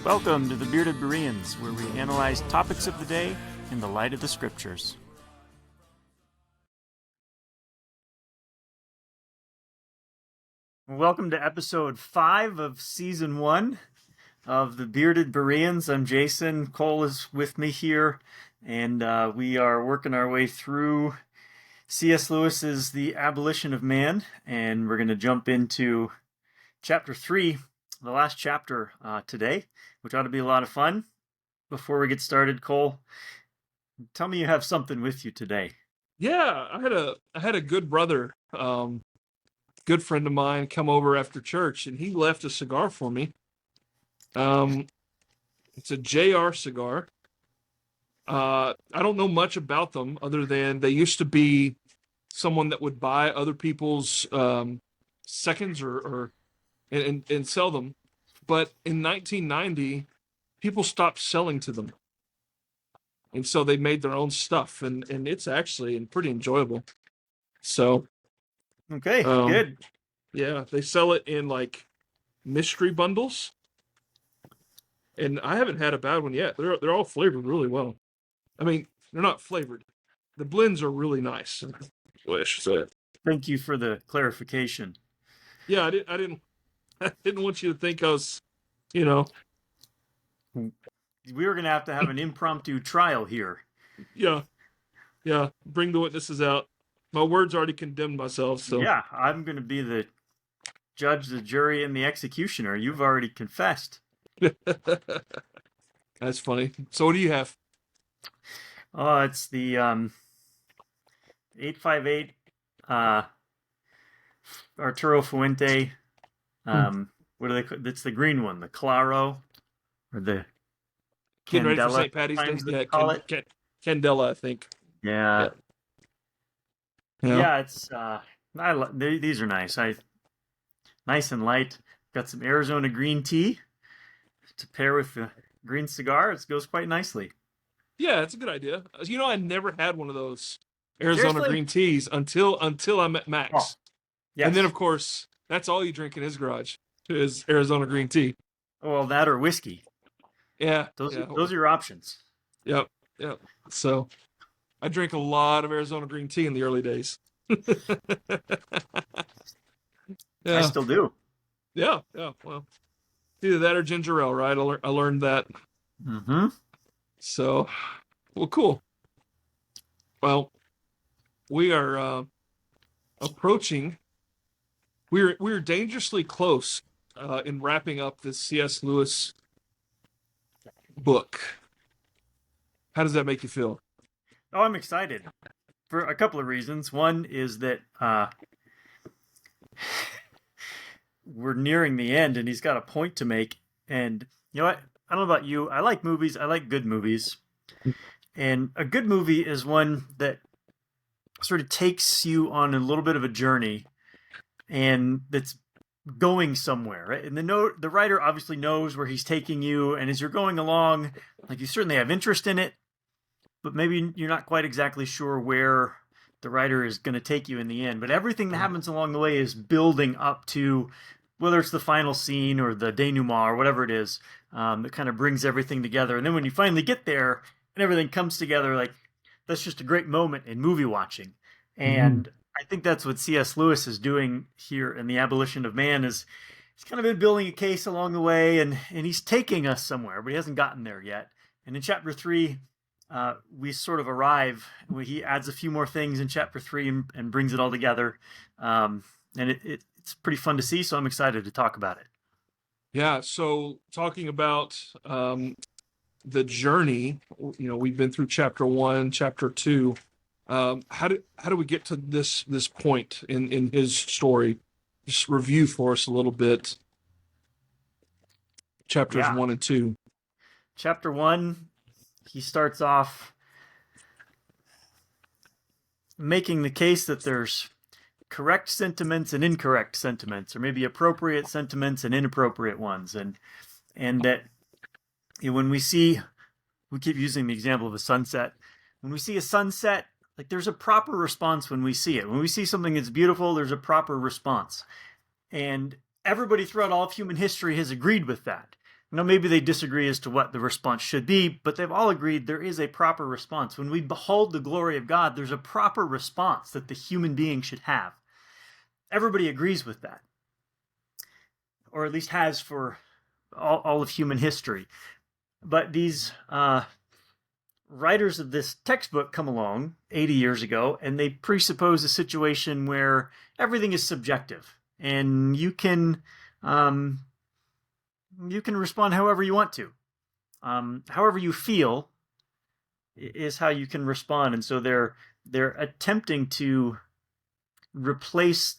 Welcome to the Bearded Bereans, where we analyze topics of the day in the light of the scriptures. Welcome to episode 5 of season 1 of the Bearded Bereans. I'm Jason. Cole is with me here, and we are working our way through C.S. Lewis's The Abolition of Man, and we're going to jump into chapter 3, the last chapter today, which ought to be a lot of fun. Before we get started, Cole, tell me you have something with you today. Yeah, I had a good brother, good friend of mine, come over after church, and he left a cigar for me. It's a JR cigar. I don't know much about them other than they used to be someone that would buy other people's seconds and sell them. But in 1990, people stopped selling to them. And so they made their own stuff, and it's actually pretty enjoyable. So, Okay, good. Yeah, they sell it in like mystery bundles. And I haven't had a bad one yet. They're all flavored really well. I mean, they're not flavored. The blends are really nice. So, thank you for the clarification. Yeah, I didn't want you to think I was, you know. We were going to have an impromptu trial here. Yeah. Bring the witnesses out. My words already condemned myself. So yeah, I'm going to be the judge, the jury, and the executioner. You've already confessed. That's funny. So what do you have? Oh, it's the 858 Arturo Fuente. What do they call it? It's the green one, the Claro, or the Getting ready for Candela. St. Patty's Day. Yeah, Candela, I think. Yeah. It's these are nice. Nice and light. Got some Arizona green tea to pair with the green cigar. It goes quite nicely. Yeah, it's a good idea. You know, I never had one of those Arizona Seriously? green teas until I met Max. Oh, yes. And then, of course, that's all you drink in his garage is Arizona green tea. Well, that or whiskey. Yeah. Those are your options. Yep. So I drank a lot of Arizona green tea in the early days. I still do. Yeah. Well, either that or ginger ale, right? I learned that. Mm-hmm. So, well, cool. Well, we are approaching. We're dangerously close in wrapping up this C.S. Lewis book. How does that make you feel? Oh, I'm excited for a couple of reasons. One is that we're nearing the end, and he's got a point to make. And you know what? I don't know about you. I like movies. I like good movies. And a good movie is one that sort of takes you on a little bit of a journey, and that's going somewhere, right? And the writer obviously knows where he's taking you, and as you're going along, like, you certainly have interest in it, but maybe you're not quite exactly sure where the writer is going to take you in the end. But everything that happens along the way is building up to, whether it's the final scene or the denouement or whatever it is, that kind of brings everything together. And then when you finally get there and everything comes together, like, that's just a great moment in movie watching. And I think that's what C.S. Lewis is doing here in The Abolition of Man. Is he's kind of been building a case along the way, and he's taking us somewhere, but he hasn't gotten there yet. And in chapter 3, we sort of arrive. He adds a few more things in chapter 3 and brings it all together. And it's pretty fun to see, so I'm excited to talk about it. Yeah, so talking about the journey, you know, we've been through chapter 1, chapter 2. How do we get to this point in his story? Just review for us a little bit. Chapters 1 and 2. Chapter 1, he starts off making the case that there's correct sentiments and incorrect sentiments, or maybe appropriate sentiments and inappropriate ones, and that, you know, when we keep using the example of a sunset. When we see a sunset, like, there's a proper response when we see it. When we see something that's beautiful, there's a proper response. And everybody throughout all of human history has agreed with that. maybe they disagree as to what the response should be, but they've all agreed there is a proper response. When we behold the glory of God, there's a proper response that the human being should have. Everybody agrees with that, or at least has for all of human history. But these writers of this textbook come along 80 years ago, and they presuppose a situation where everything is subjective, and you can respond however you want to. However you feel is how you can respond, and so they're attempting to replace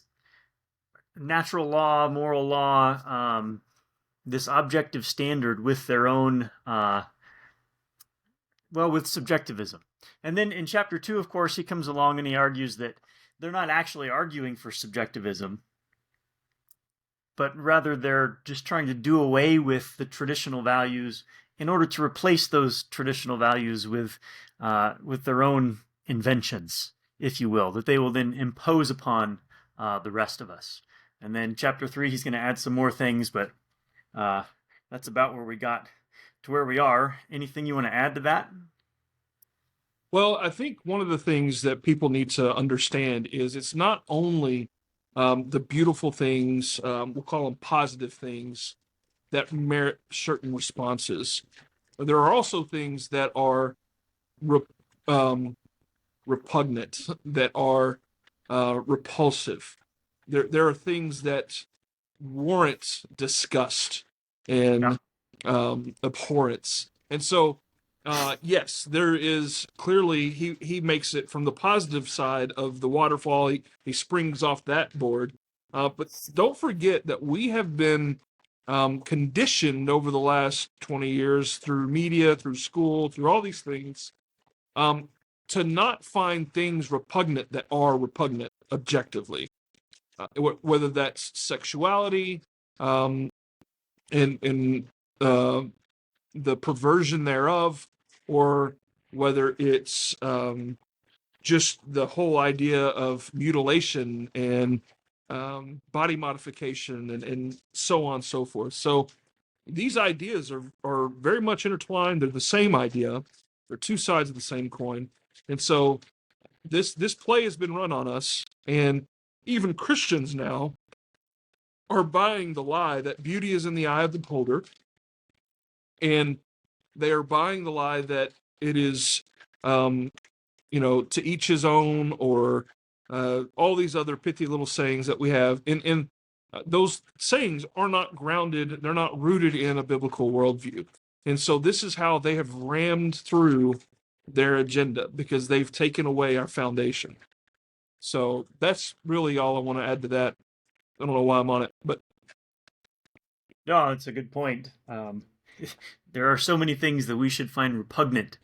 natural law, moral law, this objective standard with their own, with subjectivism. And then in chapter 2, of course, he comes along and he argues that they're not actually arguing for subjectivism, but rather they're just trying to do away with the traditional values in order to replace those traditional values with their own inventions, if you will, that they will then impose upon the rest of us. And then chapter 3, he's going to add some more things, but that's about where we got to where we are. Anything you want to add to that? Well, I think one of the things that people need to understand is it's not only the beautiful things, we'll call them positive things, that merit certain responses. But there are also things that are repugnant, that are repulsive. There are things that warrant disgust and abhorrence. And so, yes, there is clearly, he makes it from the positive side of the waterfall. He springs off that board. But don't forget that we have been conditioned over the last 20 years through media, through school, through all these things, to not find things repugnant that are repugnant objectively. Whether that's sexuality, and the perversion thereof, or whether it's just the whole idea of mutilation and body modification and so on and so forth. So these ideas are very much intertwined. They're the same idea. They're two sides of the same coin. And so this play has been run on us, and even Christians now are buying the lie that beauty is in the eye of the beholder, and they are buying the lie that it is, to each his own, or all these other pithy little sayings that we have. And those sayings are not grounded; they're not rooted in a biblical worldview. And so this is how they have rammed through their agenda, because they've taken away our foundation. So that's really all I want to add to that. I don't know why I'm on it, but No, it's a good point. There are so many things that we should find repugnant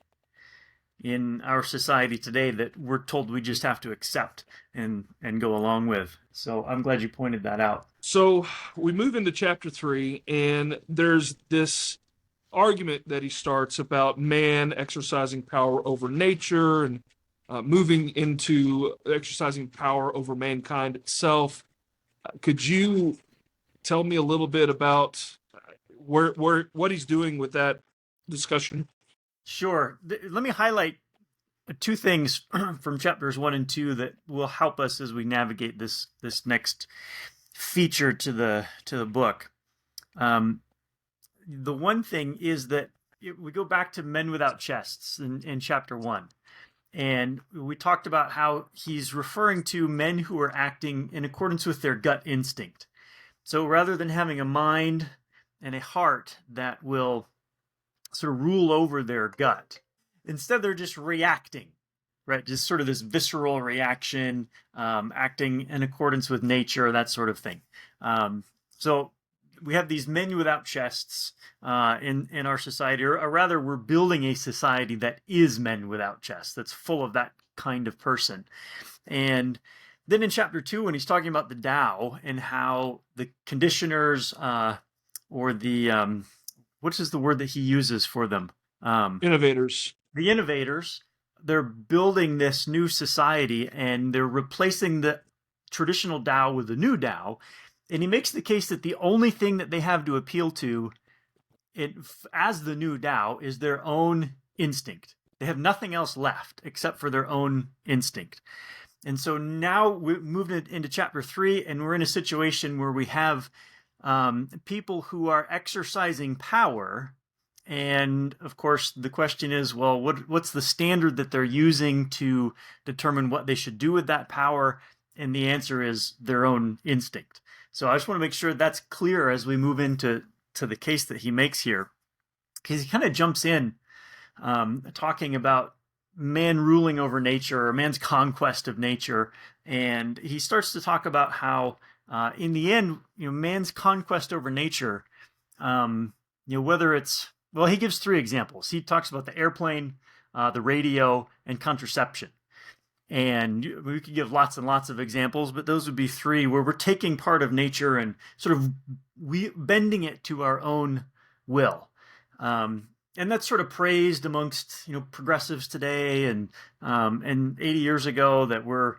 in our society today that we're told we just have to accept and go along with. So I'm glad you pointed that out. so we move into chapter 3, and there's this argument that he starts about man exercising power over nature, and moving into exercising power over mankind itself. Could you tell me a little bit about where what he's doing with that discussion? Sure. Let me highlight two things from chapters 1 and 2 that will help us as we navigate this next feature to the book. The one thing is that we go back to men without chests in chapter 1. And we talked about how he's referring to men who are acting in accordance with their gut instinct. So rather than having a mind and a heart that will sort of rule over their gut, instead they're just reacting, right? Just sort of this visceral reaction, acting in accordance with nature, that sort of thing. So we have these men without chests in our society, or rather, we're building a society that is men without chests, that's full of that kind of person. And then in chapter 2, when he's talking about the Tao and how the conditioners, or the what is the word that he uses for them? Innovators. The innovators, they're building this new society, and they're replacing the traditional Tao with the new Tao. And he makes the case that the only thing that they have to appeal to as the new Tao is their own instinct. They have nothing else left except for their own instinct. And so now we moved into chapter 3, and we're in a situation where we have people who are exercising power. And of course, the question is, well, what's the standard that they're using to determine what they should do with that power? And the answer is their own instinct. So I just want to make sure that's clear as we move into the case that he makes here, because he kind of jumps in talking about man ruling over nature, or man's conquest of nature, and he starts to talk about how, in the end, man's conquest over nature, whether it's, well, he gives 3 examples. He talks about the airplane, the radio, and contraception. And we could give lots and lots of examples, but those would be 3 where we're taking part of nature and sort of bending it to our own will. And that's sort of praised amongst progressives today, and 80 years ago, that we're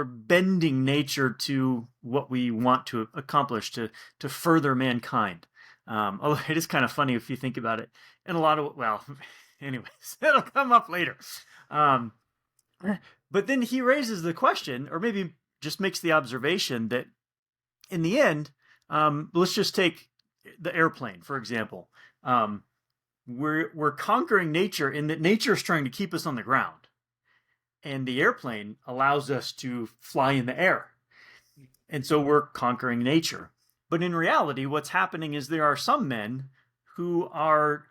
bending nature to what we want to accomplish to further mankind. Although it is kind of funny if you think about it. And a lot of, well, anyways, it'll come up later. But then he raises the question, or maybe just makes the observation, that in the end, let's just take the airplane, for example. We're conquering nature in that nature is trying to keep us on the ground, and the airplane allows us to fly in the air. And so we're conquering nature. But in reality, what's happening is there are some men who are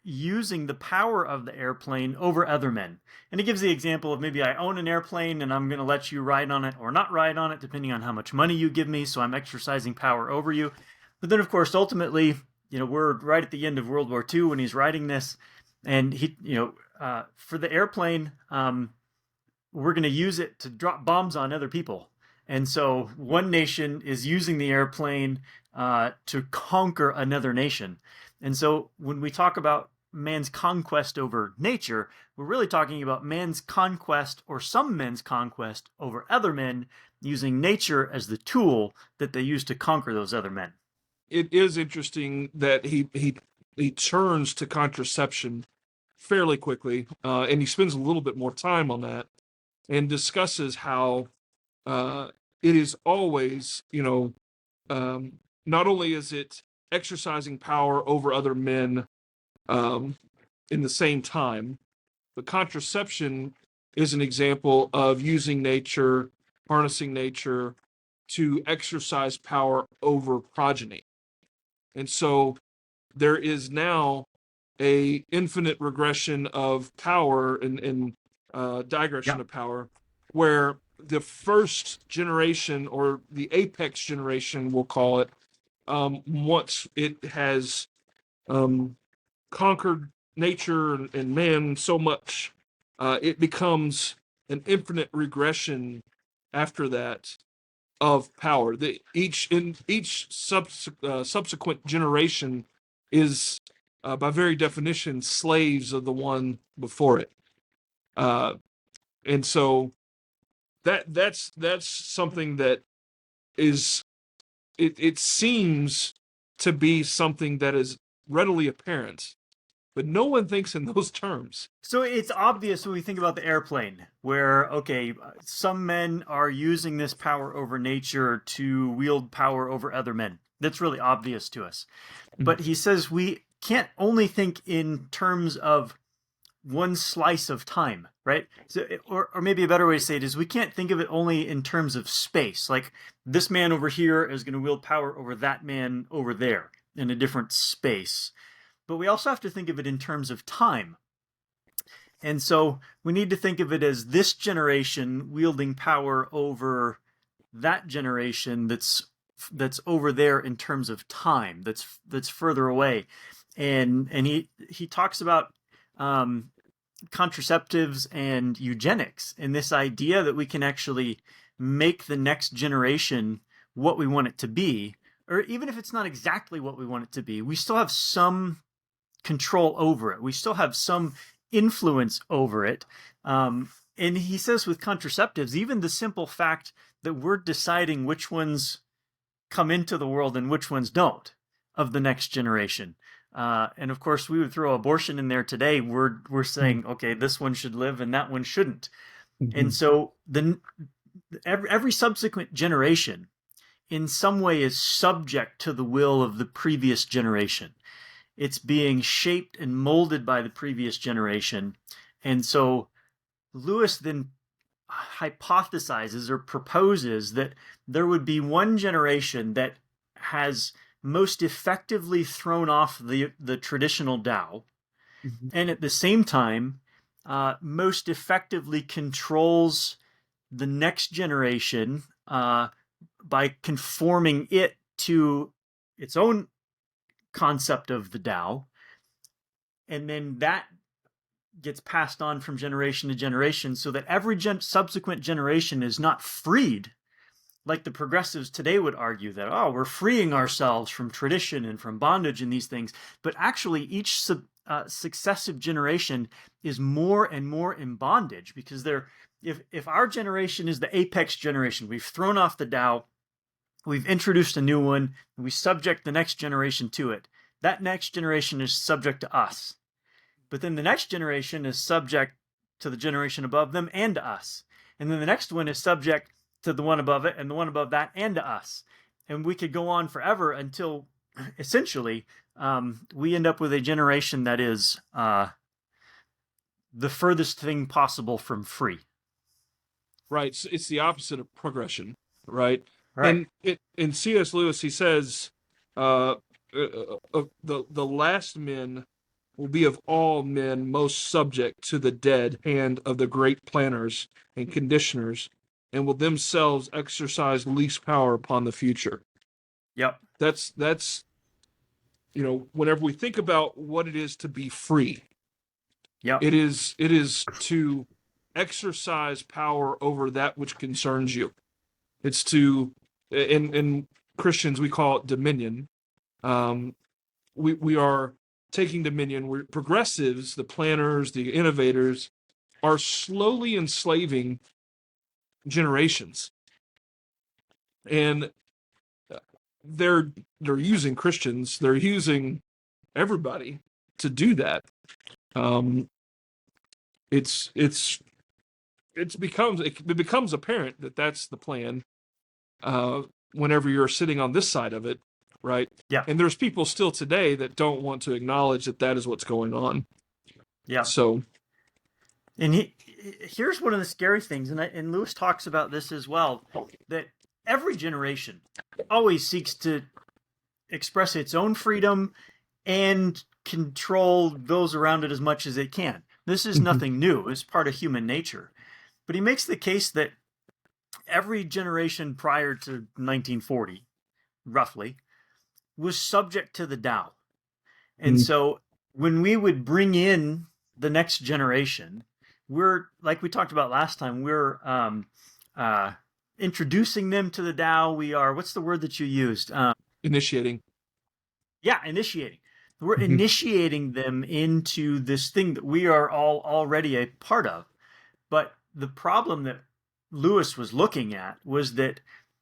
using the power of the airplane over other men. And he gives the example of, maybe I own an airplane and I'm going to let you ride on it or not ride on it, depending on how much money you give me. So I'm exercising power over you. But then, of course, ultimately, we're right at the end of World War II when he's writing this. And he, for the airplane, we're going to use it to drop bombs on other people. And so one nation is using the airplane to conquer another nation. And so when we talk about man's conquest over nature, we're really talking about man's conquest, or some men's conquest, over other men, using nature as the tool that they use to conquer those other men. It is interesting that he turns to contraception fairly quickly, and he spends a little bit more time on that, and discusses how it is always, not only is it exercising power over other men in the same time, but contraception is an example of using nature, harnessing nature to exercise power over progeny. And so there is now a infinite regression of power and digression of power, where the first generation, or the apex generation, we'll call it, once it has conquered nature and man so much, it becomes an infinite regression after that of power. Each subsequent generation is, by very definition, slaves of the one before it, and so that's something that is, it seems to be something that is readily apparent, but no one thinks in those terms. So it's obvious when we think about the airplane, where, okay, some men are using this power over nature to wield power over other men. That's really obvious to us. But he says we can't only think in terms of one slice of time, right? So, or maybe a better way to say it is, we can't think of it only in terms of space. Like, this man over here is going to wield power over that man over there in a different space. But we also have to think of it in terms of time. And so we need to think of it as this generation wielding power over that generation that's over there in terms of time, that's further away. And he talks about contraceptives and eugenics, and this idea that we can actually make the next generation what we want it to be, or even if it's not exactly what we want it to be, we still have some control over it. We still have some influence over it. And he says with contraceptives, even the simple fact that we're deciding which ones come into the world and which ones don't of the next generation. And of course, we would throw abortion in there today. We're saying, okay, this one should live and that one shouldn't. Mm-hmm. And so every subsequent generation in some way is subject to the will of the previous generation. It's being shaped and molded by the previous generation. And so Lewis then hypothesizes or proposes that there would be one generation that has most effectively thrown off the traditional Tao, Mm-hmm. and at the same time, most effectively controls the next generation by conforming it to its own concept of the Tao, and then that gets passed on from generation to generation, so that every subsequent generation is not freed, like the progressives today would argue that, oh, we're freeing ourselves from tradition and from bondage and these things, but actually each successive generation is more and more in bondage, because if our generation is the apex generation, we've thrown off the Tao, we've introduced a new one, we subject the next generation to it. That next generation is subject to us. But then the next generation is subject to the generation above them and to us. And then the next one is subject to the one above it and the one above that and to us. And we could go on forever until essentially we end up with a generation that is the furthest thing possible from free. Right. So it's the opposite of progression, right? Right. And in C.S. Lewis, he says, the last men will be of all men most subject to the dead hand of the great planners and conditioners, and will themselves exercise least power upon the future. Yep. That's whenever we think about what it is to be free, Yep. it is to exercise power over that which concerns you. It's to, in Christians we call it dominion. We are taking dominion. We're progressives, the planners, the innovators, are slowly enslaving generations, and they're using Christians, they're using everybody to do that. It becomes apparent that that's the plan. Whenever you're sitting on this side of it, right? Yeah. And there's people still today that don't want to acknowledge that that is what's going on. Yeah. So, and here's one of the scary things, and Lewis talks about this as well, that every generation always seeks to express its own freedom and control those around it as much as it can. This is nothing new. It's part of human nature. But he makes the case that every generation prior to 1940, roughly, was subject to the Tao. And so when we would bring in the next generation, we're, like we talked about last time, we're introducing them to the Tao. We are, what's the word that you used? initiating. Yeah, initiating. We're initiating them into this thing that we are all already a part of. But the problem that Lewis was looking at was that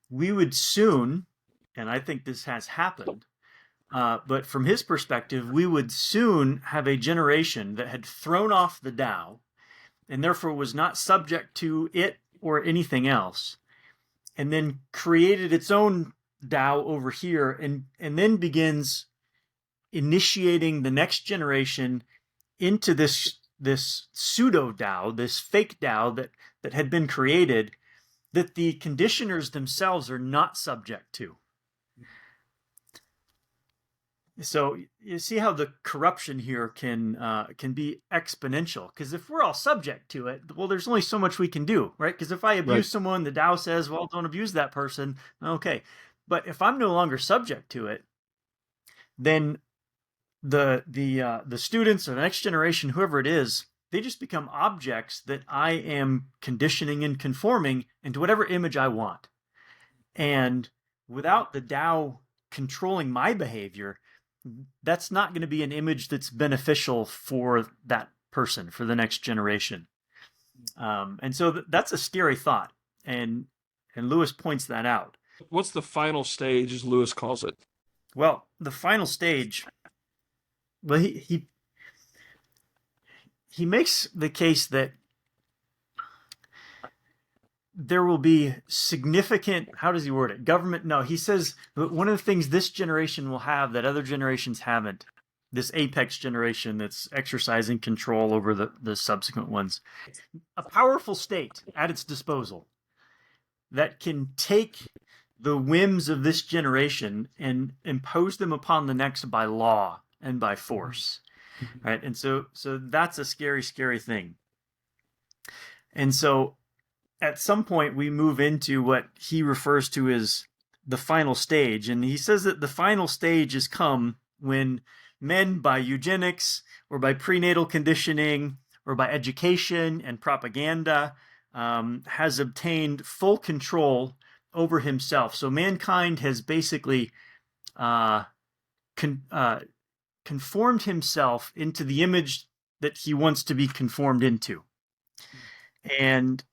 we would soon, and I think this has happened, but from his perspective, we would soon have a generation that had thrown off the Tao and therefore was not subject to it or anything else, and then created its own Tao over here, and then begins initiating the next generation into this pseudo Tao, this fake Tao that had been created, that the conditioners themselves are not subject to. So you see how the corruption here can be exponential. Because if we're all subject to it, well, there's only so much we can do, right? Because if I abuse someone, the Tao says, well, don't abuse that person. Okay. But if I'm no longer subject to it, then the students or the next generation, whoever it is, they just become objects that I am conditioning and conforming into whatever image I want. And without the Tao controlling my behavior, that's not going to be an image that's beneficial for that person, for the next generation. And so that's a scary thought. And Lewis points that out. What's the final stage, as Lewis calls it? Well, the final stage, well, he makes the case that there will be significant, how does he word it, government, no, he says that one of the things this generation will have that other generations haven't, this apex generation that's exercising control over the subsequent ones, a powerful state at its disposal that can take the whims of this generation and impose them upon the next by law and by force. Right? And so that's a scary, scary thing. And so at some point we move into what he refers to as the final stage. And he says that the final stage has come when men, by eugenics or by prenatal conditioning or by education and propaganda, has obtained full control over himself. So mankind has basically uh, con- uh, conformed himself into the image that he wants to be conformed into. And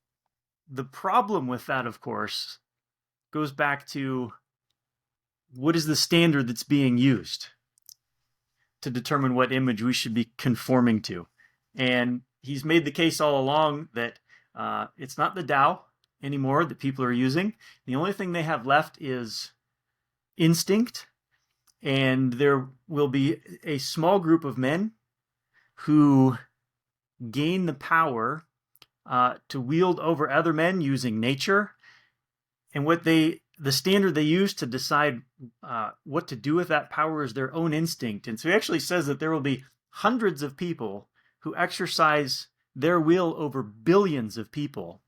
the problem with that, of course, goes back to what is the standard that's being used to determine what image we should be conforming to. And he's made the case all along that it's not the Tao anymore that people are using. The only thing they have left is instinct, and there will be a small group of men who gain the power to wield over other men using nature. And the standard they use to decide what to do with that power is their own instinct. And so he actually says that there will be hundreds of people who exercise their will over billions of people.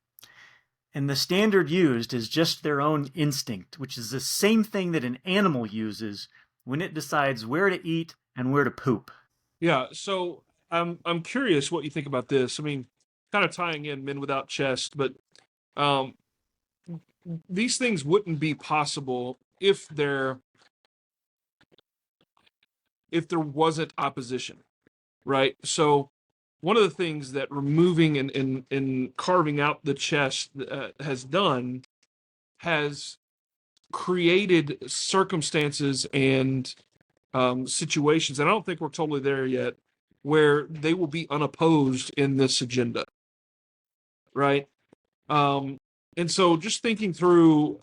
And the standard used is just their own instinct, which is the same thing that an animal uses when it decides where to eat and where to poop. Yeah, so I'm curious what you think about this. I mean, kind of tying in Men Without Chest, but um, these things wouldn't be possible if there wasn't opposition, right? So one of the things that removing and carving out the chest has done has created circumstances and situations, and I don't think we're totally there yet, where they will be unopposed in this agenda, right? Um, and so just thinking through,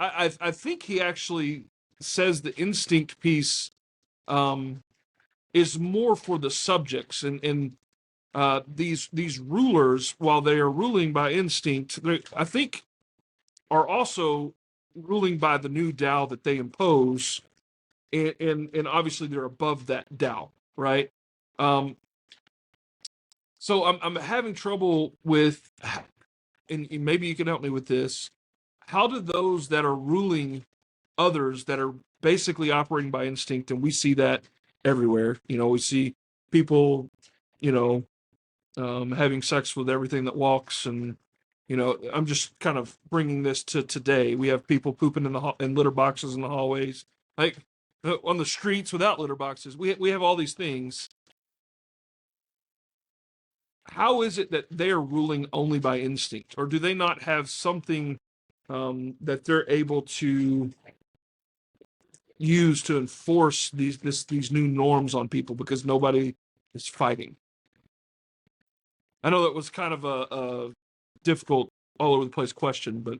I think he actually says the instinct piece um, is more for the subjects and these rulers, while they are ruling by instinct, I think are also ruling by the new Tao that they impose, and obviously they're above that Tao, right? Um, so I'm having trouble with, and maybe you can help me with this. How do those that are ruling others that are basically operating by instinct, and we see that everywhere. We see people, you know, having sex with everything that walks, and I'm just kind of bringing this to today. We have people pooping in litter boxes in the hallways, like on the streets without litter boxes. We have all these things. How is it that they are ruling only by instinct, or do they not have something that they're able to use to enforce these new norms on people because nobody is fighting? I know that was kind of a difficult, all over the place question, but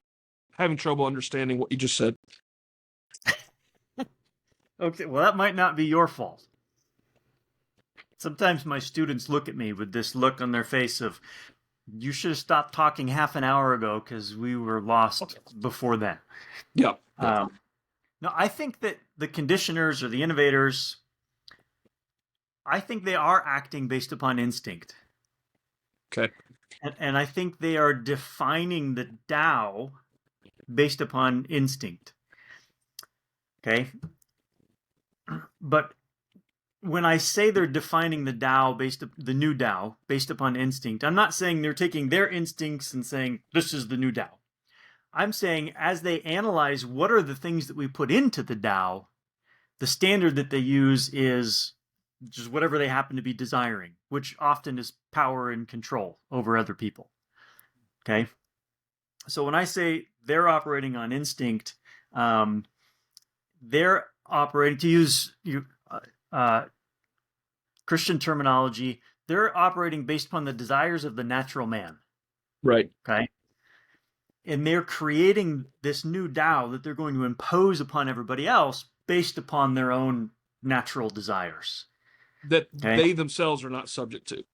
having trouble understanding what you just said. Okay, well, that might not be your fault. Sometimes my students look at me with this look on their face of, you should have stopped talking half an hour ago because we were lost before then. Yeah. Yeah. No, I think that the conditioners or the innovators, I think they are acting based upon instinct. Okay. And I think they are defining the Tao based upon instinct. Okay. But when I say they're defining the Tao the new Tao based upon instinct, I'm not saying they're taking their instincts and saying this is the new Tao. I'm saying as they analyze what are the things that we put into the Tao, the standard that they use is just whatever they happen to be desiring, which often is power and control over other people. Okay. So when I say they're operating on instinct, um, they're operating, to use uh, Christian terminology, they're operating based upon the desires of the natural man. Right. Okay. And they're creating this new Tao that they're going to impose upon everybody else based upon their own natural desires. That Okay. they themselves are not subject to.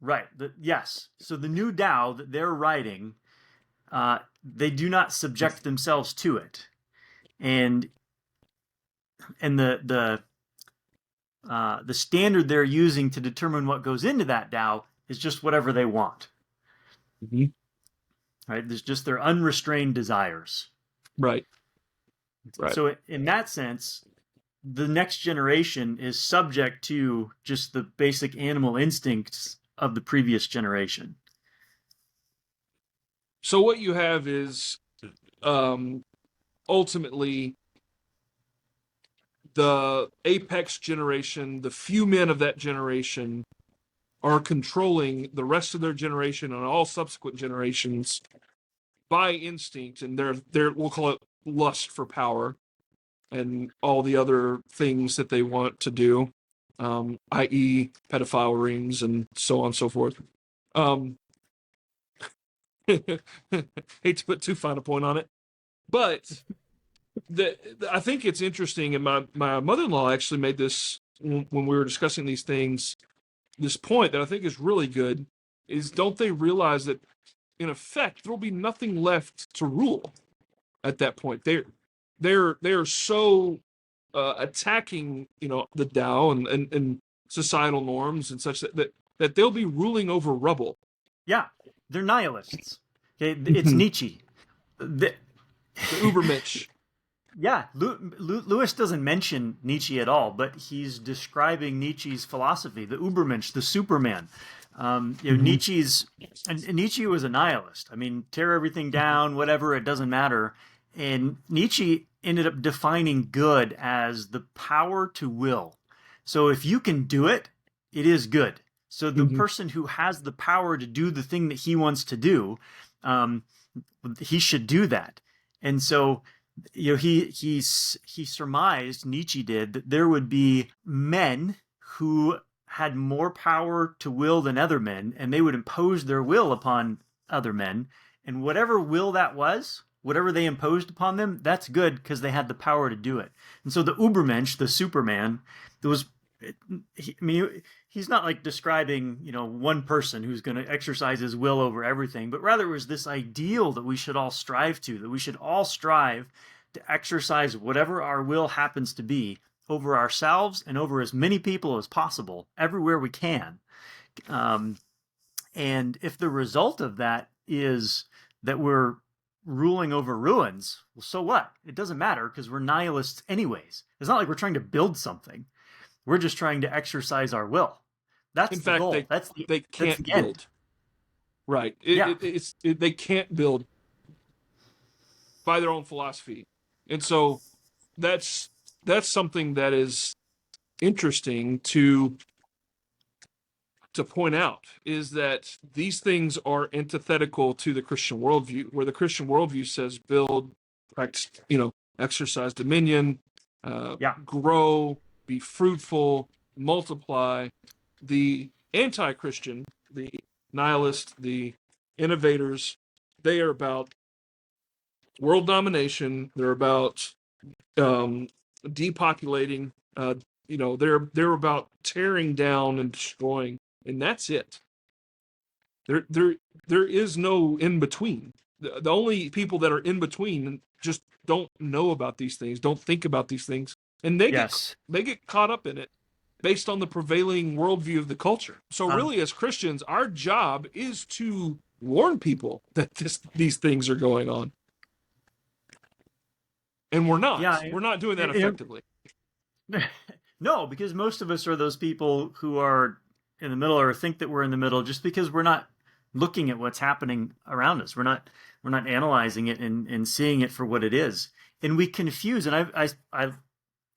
Right. Yes. So the new Tao that they're writing, they do not subject themselves to it. And the standard they're using to determine what goes into that Tao is just whatever they want. Mm-hmm. Right? There's just their unrestrained desires. Right. Right. So in that sense, the next generation is subject to just the basic animal instincts of the previous generation. So what you have is ultimately the apex generation, the few men of that generation are controlling the rest of their generation and all subsequent generations by instinct, and their we'll call it lust for power and all the other things that they want to do, i.e., pedophile rings and so on and so forth. Hate to put too fine a point on it, but I think it's interesting, and my mother-in-law actually made this when we were discussing these things. This point that I think is really good is, don't they realize that in effect there will be nothing left to rule at that point? They're so attacking, the Tao and societal norms and such that they'll be ruling over rubble. Yeah, they're nihilists. Okay, it's The Nietzsche. The, Ubermensch. yeah, Lewis doesn't mention Nietzsche at all, but he's describing Nietzsche's philosophy, the Ubermensch, the Superman. Mm-hmm. And Nietzsche was a nihilist. I mean, tear everything down, whatever, it doesn't matter. And Nietzsche ended up defining good as the power to will. So if you can do it, it is good. So the Mm-hmm. person who has the power to do the thing that he wants to do, um, he should do that. And so he surmised, Nietzsche did, that there would be men who had more power to will than other men, and they would impose their will upon other men, and whatever will that was, whatever they imposed upon them, that's good because they had the power to do it. And so the Ubermensch, the Superman, there was, he's not like describing, one person who's going to exercise his will over everything, but rather it was this ideal that we should all strive to, that we should all strive to exercise whatever our will happens to be over ourselves and over as many people as possible, everywhere we can. Um, and if the result of that is that we're ruling over ruins, well, so what? It doesn't matter because we're nihilists anyways. It's not like we're trying to build something. We're just trying to exercise our will. That's In the fact, goal. they they That's can't the end. build. Right. Yeah. They can't build by their own philosophy, and so that's something that is interesting to point out, is that these things are antithetical to the Christian worldview, where the Christian worldview says build, practice, exercise dominion, Yeah. grow, be fruitful, multiply. The anti-Christian, the nihilist, the innovators, they are about world domination. They're about depopulating. They're about tearing down and destroying, and that's it. There is no in between. The only people that are in between just don't know about these things, don't think about these things, and Yes. they get caught up in it based on the prevailing worldview of the culture. So Um, really, as Christians, our job is to warn people that these things are going on, and we're yeah. not. We're not doing that effectively. No, because most of us are those people who are in the middle or think that we're in the middle just because we're not looking at what's happening around us. We're not analyzing it and seeing it for what it is. And we confuse, and I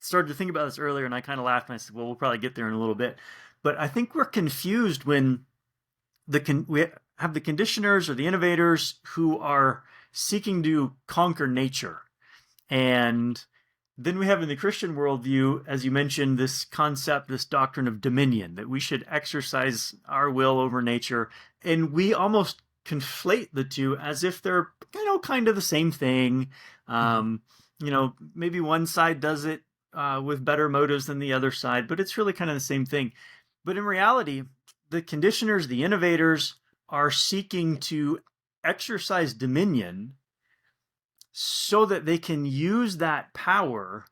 started to think about this earlier and I kind of laughed and I said, well, we'll probably get there in a little bit. But I think we're confused when we have the conditioners or the innovators who are seeking to conquer nature. And then we have in the Christian worldview, as you mentioned, this concept, this doctrine of dominion, that we should exercise our will over nature. And we almost conflate the two as if they're, kind of the same thing. Maybe one side does it with better motives than the other side, but it's really kind of the same thing. But in reality, the conditioners, the innovators, are seeking to exercise dominion so that they can use that power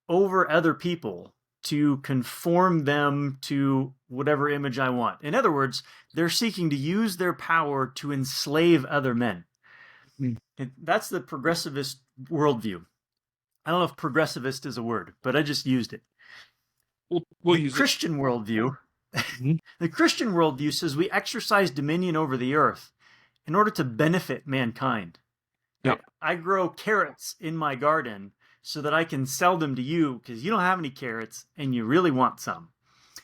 over other people to conform them to whatever image I want. In other words, they're seeking to use their power to enslave other men. Mm. And that's the progressivist worldview. I don't know if progressivist is a word, but I just used it. We'll The use it. Christian worldview, Mhm. the Christian worldview says we exercise dominion over the earth in order to benefit mankind. Yeah. Right? I grow carrots in my garden so that I can sell them to you because you don't have any carrots and you really want some.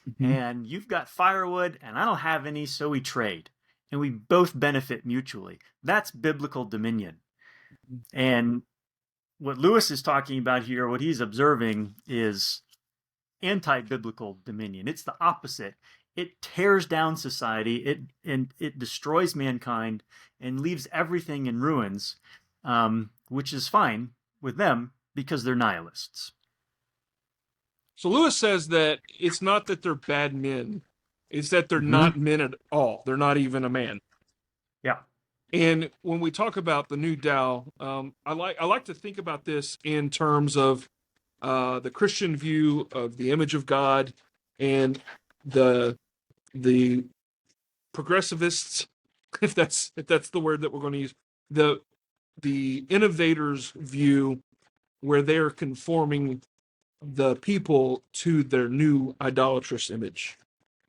Mhm. And you've got firewood and I don't have any, so we trade. And we both benefit mutually. That's biblical dominion. And what Lewis is talking about here, what he's observing, is anti-biblical dominion. It's the opposite. It tears down society, it destroys mankind and leaves everything in ruins, which is fine with them because they're nihilists. So Lewis says that it's not that they're bad men, it's that they're Mm-hmm. not men at all. They're not even a man. Yeah. And when we talk about the new Tao, I like to think about this in terms of the Christian view of the image of God and the the progressivists, if that's the word that we're going to use, the innovators view where they're conforming the people to their new idolatrous image.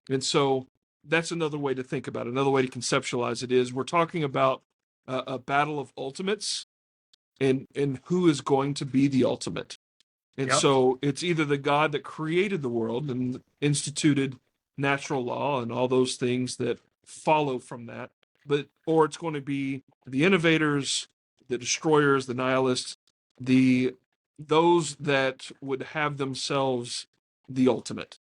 And so that's another way to think about it. Another way to conceptualize it is we're talking about a battle of ultimates and who is going to be the ultimate. And Yep. so it's either the God that created the world and instituted natural law and all those things that follow from that, or it's going to be the innovators, the destroyers, the nihilists, those that would have themselves the ultimate.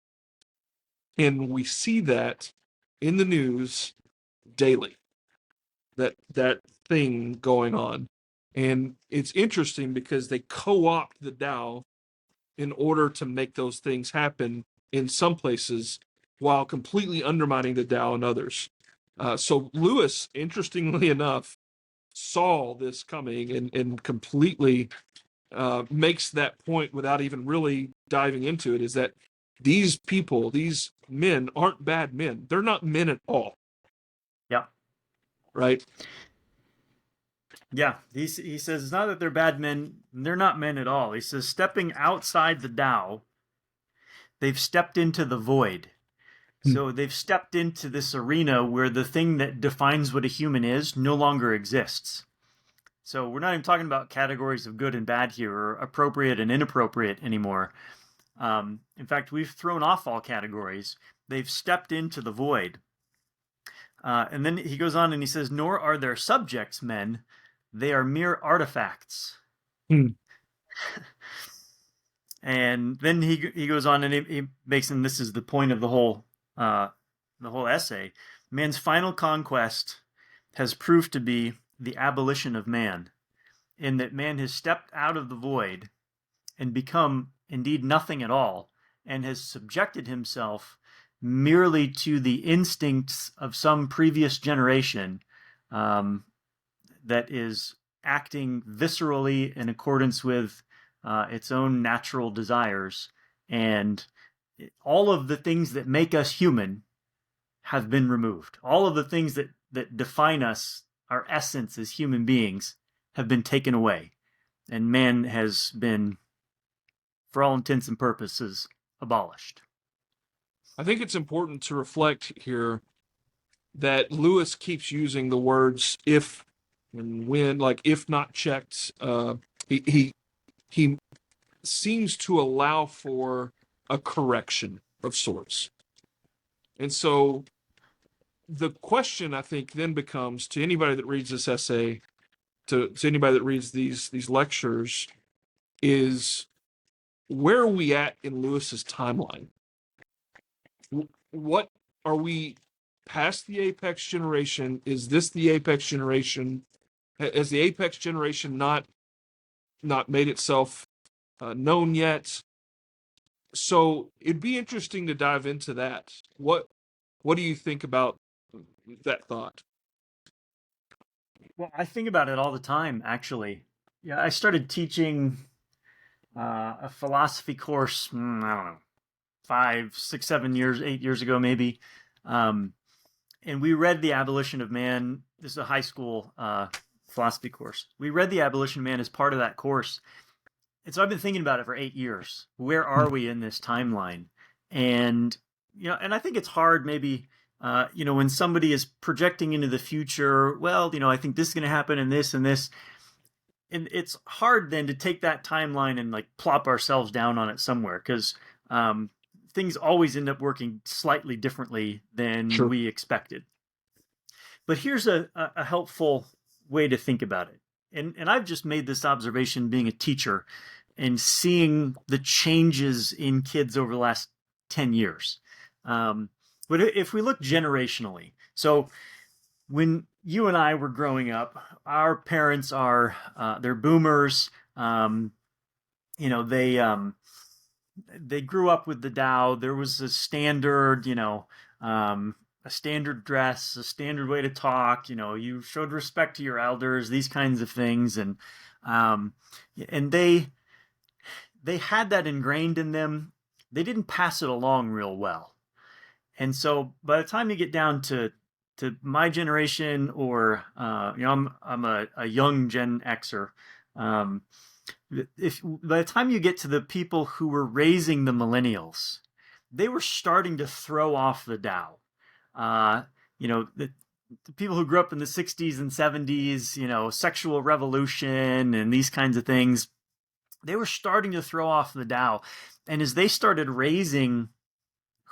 And we see that in the news daily. That thing going on. And it's interesting because they co-opt the Tao in order to make those things happen in some places while completely undermining the Tao in others. So Lewis, interestingly enough, saw this coming and completely makes that point without even really diving into it, is that these people, these men, aren't bad men. They're not men at all, Yep. right? Yeah. He says it's not that they're bad men. They're not men at all. He says stepping outside the Tao, they've stepped into the void. So they've stepped into this arena where the thing that defines what a human is no longer exists. So we're not even talking about categories of good and bad here, or appropriate and inappropriate anymore. In fact, we've thrown off all categories. They've stepped into the void. And then he goes on and he says, nor are their subjects men, they are mere artifacts. Hmm. And then he goes on and he makes, and this is the point of the whole essay, man's final conquest has proved to be the abolition of man, in that man has stepped out of the void and become indeed nothing at all, and has subjected himself merely to the instincts of some previous generation that is acting viscerally in accordance with its own natural desires. And all of the things that make us human have been removed. All of the things that define us, our essence as human beings, have been taken away. And man has been, for all intents and purposes, abolished. I think it's important to reflect here that Lewis keeps using the words if and when, like if not checked. He seems to allow for a correction of sorts. And so the question, I think, then becomes to anybody that reads this essay, to anybody that reads these lectures is, where are we at in Lewis's timeline? What are we past the apex generation? Is this the apex generation? Has the apex generation not made itself known yet? So it'd be interesting to dive into that. What do you think about that thought? Well, I think about it all the time, actually. Yeah, I started teaching a philosophy course, I don't know, 5, 6, 7 years, 8 years ago, maybe. Um, and we read The Abolition of Man. This is a high school philosophy course. We read The Abolition of Man as part of that course. And so I've been thinking about it for 8 years. Where are we in this timeline? And, and I think it's hard maybe, when somebody is projecting into the future, well, I think this is going to happen and this and this. And it's hard then to take that timeline and like plop ourselves down on it somewhere, because things always end up working slightly differently than Sure. we expected. But here's a helpful way to think about it. And I've just made this observation being a teacher and seeing the changes in kids over the last 10 years. But if we look generationally, so when you and I were growing up, our parents they're boomers. They grew up with the Tao. There was a standard, a standard dress, a standard way to talk. You showed respect to your elders, these kinds of things, um, and they had that ingrained in them. They didn't pass it along real well, and so by the time you get down to my generation, or I'm a young Gen Xer. If by the time you get to the people who were raising the millennials, they were starting to throw off the Tao. The people who grew up in the 60s and 70s, sexual revolution and these kinds of things, they were starting to throw off the Tao. And as they started raising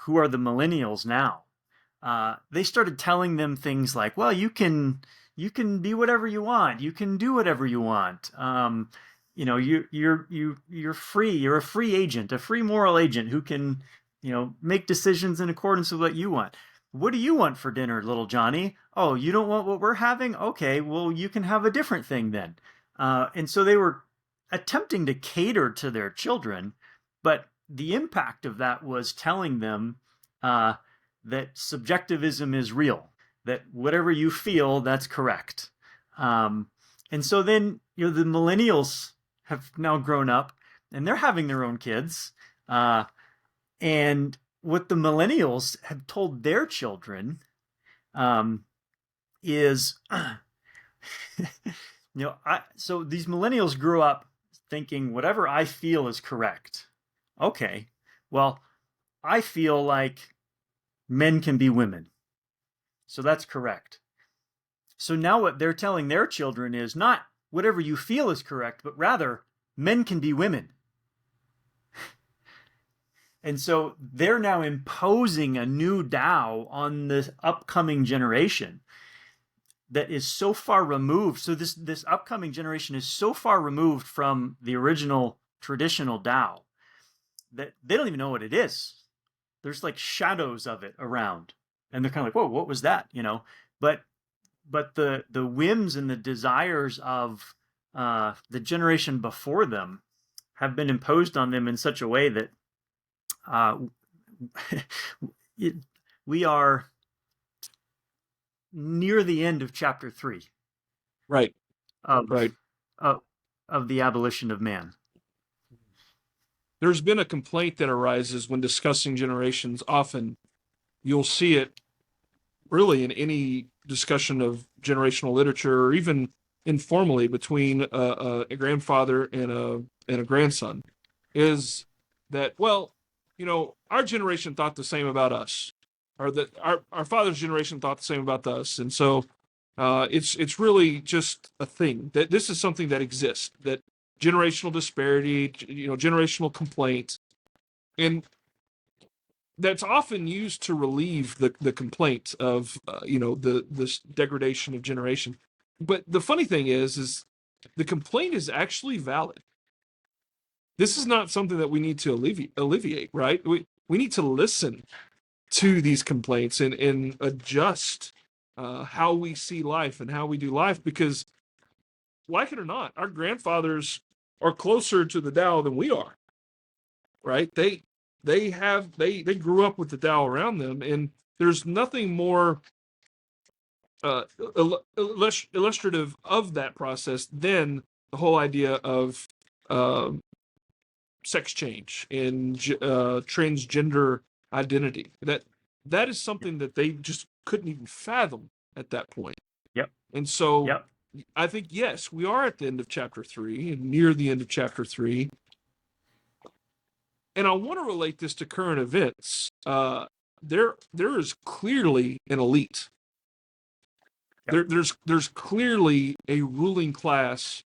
who are the millennials now, they started telling them things like, well, you can be whatever you want. You can do whatever you want. You're free. You're a free agent, a free moral agent who can, make decisions in accordance with what you want. What do you want for dinner, little Johnny? Oh, you don't want what we're having? Okay, well, you can have a different thing then. And so they were attempting to cater to their children, but the impact of that was telling them that subjectivism is real, that whatever you feel, that's correct. And so then, the millennials have now grown up and they're having their own kids. And what the millennials have told their children is, so these millennials grew up thinking whatever I feel is correct. Okay, well, I feel like men can be women. So that's correct. So now what they're telling their children is not whatever you feel is correct, but rather men can be women. And so they're now imposing a new Tao on the upcoming generation that is so far removed. So this upcoming generation is so far removed from the original traditional Tao that they don't even know what it is. There's like shadows of it around, and they're kind of like, whoa, what was that? But the whims and the desires of the generation before them have been imposed on them in such a way that we are near the end of chapter 3 Right. of Right. of the abolition of man. There's been a complaint that arises when discussing generations. Often you'll see it really in any discussion of generational literature, or even informally between a grandfather and a grandson, is that, well, our generation thought the same about us, or that our father's generation thought the same about us, and so it's really just a thing, that this is something that exists, that generational disparity, generational complaint, and that's often used to relieve the complaint of this degradation of generation. but the funny thing is the complaint is actually valid. This is not something that we need to alleviate, right? We need to listen to these complaints and adjust how we see life and how we do life, because like it or not, our grandfathers are closer to the Tao than we are, right? They grew up with the Tao around them, and there's nothing more illustrative of that process than the whole idea of uh, sex change and transgender identity. That is something that they just couldn't even fathom at that point. Yep. And so Yep. I think, yes, we are at the end of chapter 3 and near the end of chapter 3. And I want to relate this to current events. There is clearly an elite. Yep. There's clearly a ruling class,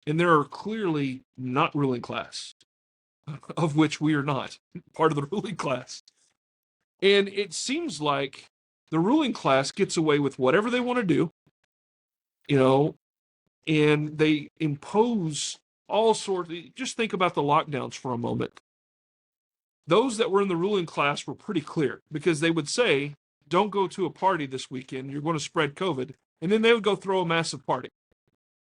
and there are clearly not ruling class, of which we are not part of the ruling class. And it seems like the ruling class gets away with whatever they want to do, you know, and they impose all sorts. Just think about the lockdowns for a moment. Those that were in the ruling class were pretty clear, because they would say, don't go to a party this weekend, you're going to spread COVID. And then they would go throw a massive party.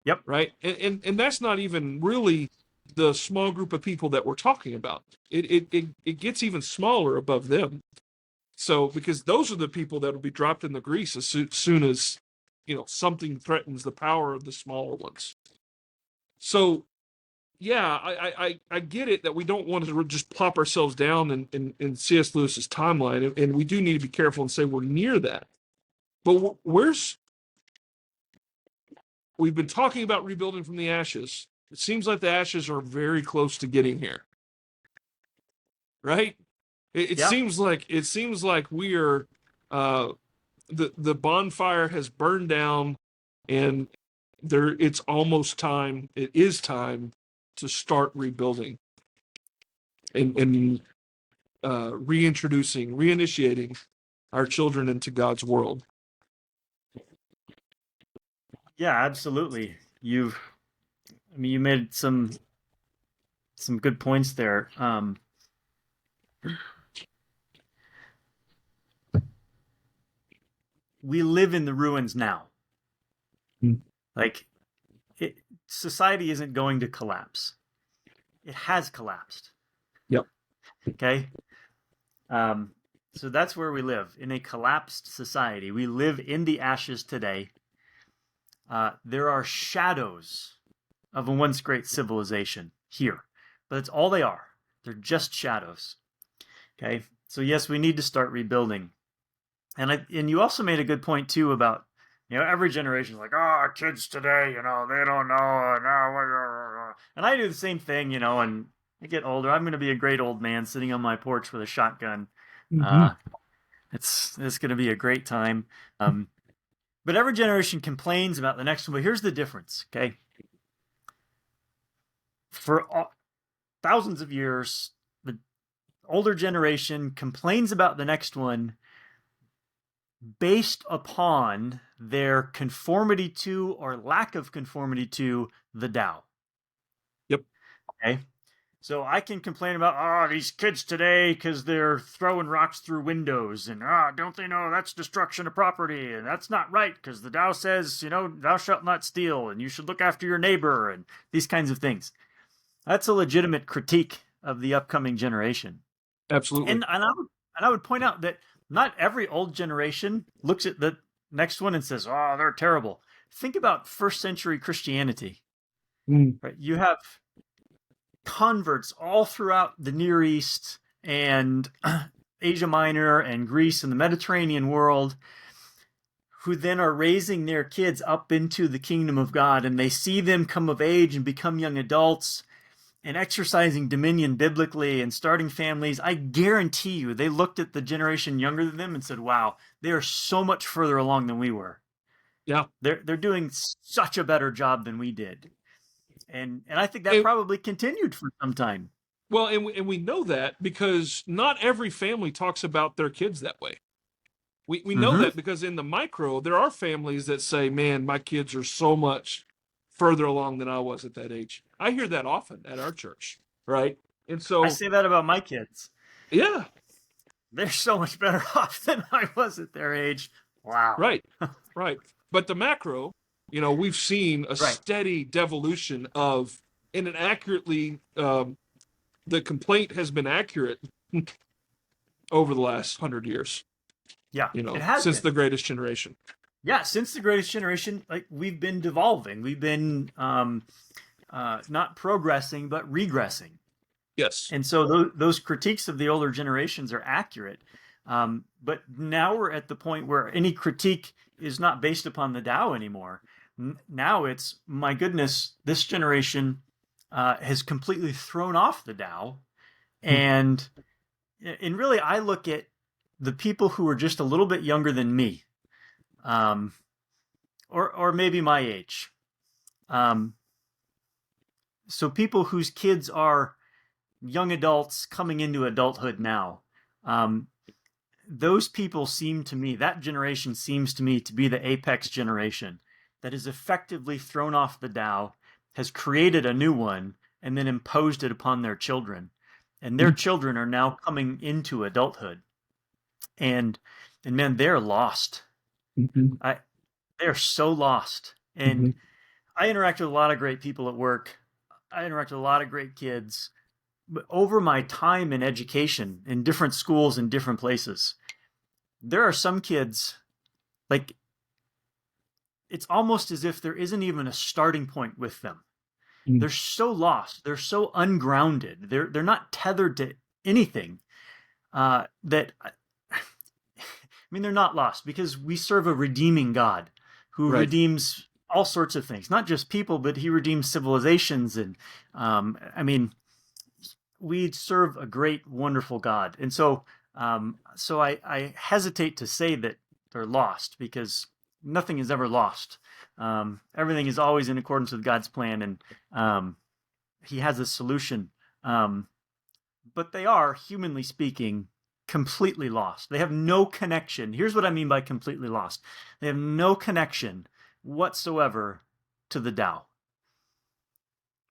Yep. Right. And that's not even really the small group of people that we're talking about. It gets even smaller above them. So, because those are the people that will be dropped in the grease as soon as, something threatens the power of the smaller ones. So, yeah, I get it that we don't want to just plop ourselves down in C.S. Lewis's timeline, and we do need to be careful and say we're near that. But we've been talking about rebuilding from the ashes. It seems like the ashes are very close to getting here, right? It Yep. seems like we are. The bonfire has burned down, and it's almost time. It is time to start rebuilding and reinitiating our children into God's world. Yeah, absolutely. You made some good points there. We live in the ruins now. Like, society isn't going to collapse. It has collapsed. Yep. Okay. So that's where we live, in a collapsed society. We live in the ashes today. There are shadows of a once great civilization here, but that's all they are. They're just shadows. Okay. So yes, we need to start rebuilding. And you also made a good point too about, every generation is like, oh, kids today, they don't know. And I do the same thing, and I get older. I'm going to be a great old man sitting on my porch with a shotgun. Mm-hmm. It's going to be a great time. But every generation complains about the next one. But here's the difference, okay? For thousands of years, the older generation complains about the next one based upon their conformity to or lack of conformity to the Tao. Yep. Okay. So I can complain about, these kids today because they're throwing rocks through windows, and don't they know that's destruction of property, and that's not right because the Tao says, thou shalt not steal, and you should look after your neighbor, and these kinds of things. That's a legitimate critique of the upcoming generation. Absolutely. And I would point out that not every old generation looks at the next one and says, "Oh, they're terrible." Think about first century Christianity. Right? You have converts all throughout the Near East and Asia Minor and Greece and the Mediterranean world, who then are raising their kids up into the kingdom of God, and they see them come of age and become young adults and exercising dominion biblically and starting families. I guarantee you they looked at the generation younger than them and said, wow, they are so much further along than we were. Yeah. They're doing such a better job than we did. And I think that probably continued for some time. Well, and we know that because not every family talks about their kids that way. We know Mm-hmm. that because in the micro, there are families that say, man, my kids are so much further along than I was at that age. I hear that often at our church, right? And I so, say that about my kids. yeah, They're so much better off than I was at their age. Wow. right, right. But the macro, we've seen a Right. steady devolution of, and an accurately, the complaint has been accurate over the last 100 years, Yeah, it has since been. the greatest generation. Yeah, since the Greatest Generation, like we've been devolving. We've been not progressing, but regressing. Yes. And so those critiques of the older generations are accurate. But now we're at the point where any critique is not based upon the Tao anymore. Now it's, my goodness, this generation has completely thrown off the Tao. And really, I look at the people who are just a little bit younger than me, um, or maybe my age. Um, so people whose kids are young adults coming into adulthood now. Um, those people seem to me, that generation seems to me to be the apex generation that has effectively thrown off the Tao, has created a new one, and then imposed it upon their children. And their children are now coming into adulthood. And and man, they're lost. Mm-hmm. I They're so lost. And Mm-hmm. I interact with a lot of great people at work. I interact with a lot of great kids. But over my time in education in different schools in different places, there are some kids, like, it's almost as if there isn't even a starting point with them. They're so lost. They're so ungrounded. They're not tethered to anything. That I mean, they're not lost because we serve a redeeming God who Right. redeems all sorts of things, not just people, but He redeems civilizations. And I mean, we serve a great, wonderful God. And so I hesitate to say that they're lost because nothing is ever lost. Everything is always in accordance with God's plan, and He has a solution. Um, but they are, humanly speaking, completely lost. They have no connection. Here's what I mean by completely lost. They have no connection whatsoever to the Tao.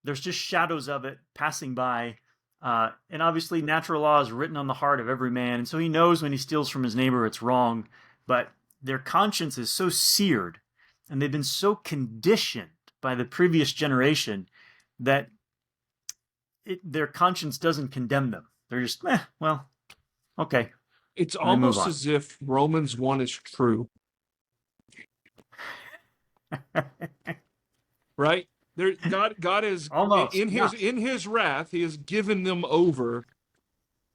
There's just shadows of it passing by. And obviously, natural law is written on the heart of every man. And so he knows when he steals from his neighbor, it's wrong. But their conscience is so seared and they've been so conditioned by the previous generation that their conscience doesn't condemn them. They're just, well, okay. It's And they move almost on. as if Romans 1 is true, right? God is Almost, in yeah. his wrath, he has given them over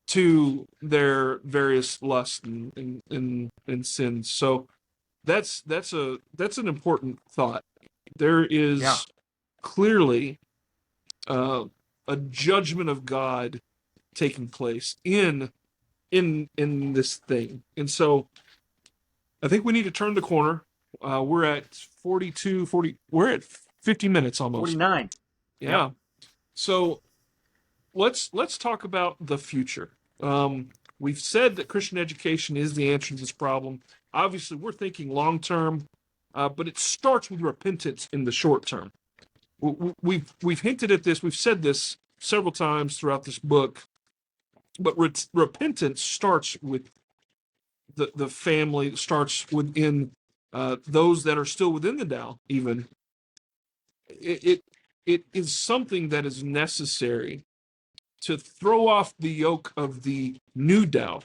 to their various lusts and sins. So that's an important thought. There Yeah. is clearly uh, a judgment of God taking place in this thing, and so I think we need to turn the corner. We're at 40. We're at 50 minutes almost. 49. Yep. Yeah. So let's talk about the future. We've said that Christian education is the answer to this problem. Obviously, we're thinking long term, but it starts with repentance in the short term. We've hinted at this. We've said this several times throughout this book, but repentance starts with the family. Starts within those that are still within the Tao. Even it it is something that is necessary to throw off the yoke of the new Tao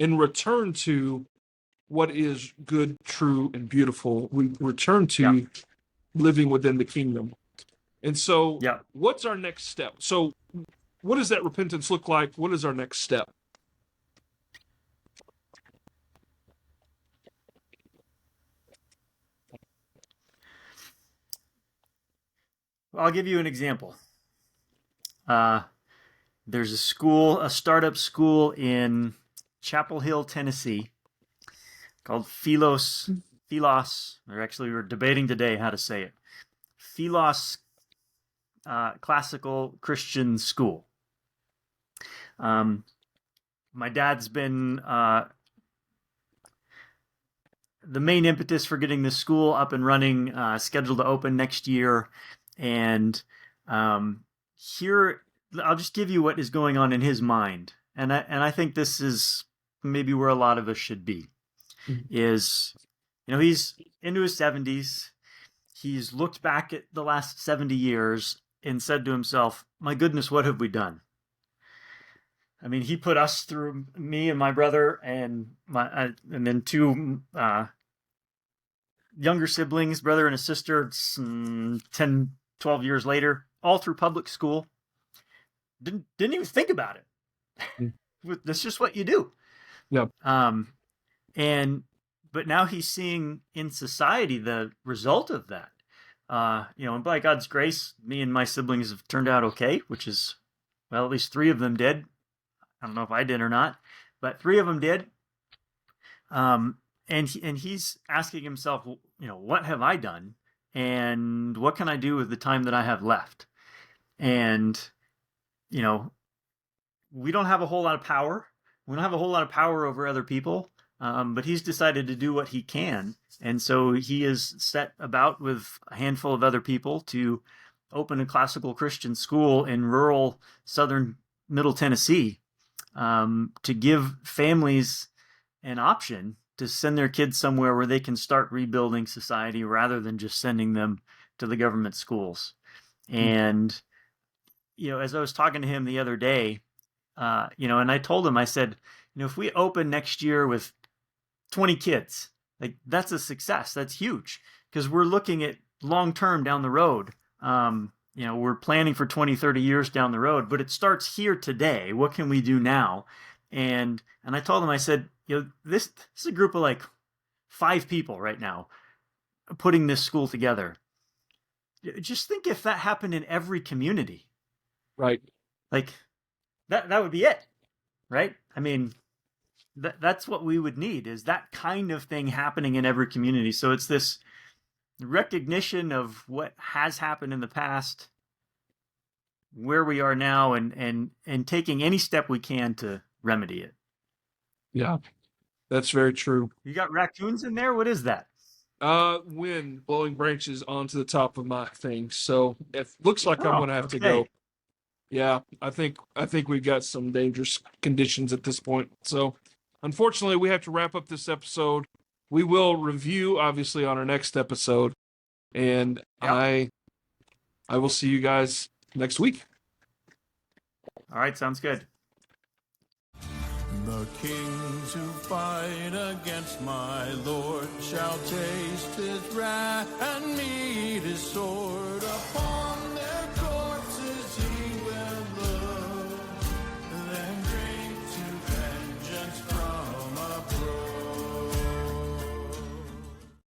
and return to what is good, true, and beautiful. We return Yeah. to living within the kingdom. And so, Yeah. what's our next step? So, what does that repentance look like? What is our next step? Well, I'll give you an example. Uh, there's a startup school in Chapel Hill, Tennessee, called Philos, or actually, we were debating today how to say it. Philos Classical Christian School. My dad's been the main impetus for getting this school up and running, scheduled to open next year. And here, I'll just give you what is going on in his mind. And I think this is maybe where a lot of us should be. Is, he's into his 70s. He's looked back at the last 70 years and said to himself, my goodness, what have we done? I mean, he put us through, me and my brother and and then two younger siblings, brother and a sister, 10, 12 years later, all through public school. Didn't even think about it. That's just what you do. Yeah. But now he's seeing in society the result of that. And by God's grace, me and my siblings have turned out okay, which is, well, at least 3 of them did. I don't know if I did or not, but 3 of them did. And he's asking himself, what have I done? And what can I do with the time that I have left? And, we don't have a whole lot of power. We don't have a whole lot of power over other people. But he's decided to do what he can. And so he is set about with a handful of other people to open a classical Christian school in rural southern Middle Tennessee, to give families an option to send their kids somewhere where they can start rebuilding society rather than just sending them to the government schools. And, as I was talking to him the other day, and I told him, I said, if we open next year with 20 kids, like, that's a success. That's huge, because we're looking at long term down the road. We're planning for 20, 30 years down the road, but it starts here today. What can we do now? And I told him, I said, this is a group of like 5 people right now putting this school together. Just think if that happened in every community. Right. Like, that would be it, right? I mean, that's what we would need, is that kind of thing happening in every community. So it's this recognition of what has happened in the past, where we are now, and taking any step we can to remedy it. Yeah, that's very true. You got raccoons in there? What is that? Wind blowing branches onto the top of my thing. So it looks like I'm gonna have to go. Yeah, I think we've got some dangerous conditions at this point. So unfortunately, we have to wrap up this episode. We will review, obviously, on our next episode. And yep. I will see you guys next week. All right, sounds good. The kings who fight against my Lord shall taste his wrath and meet his sword upon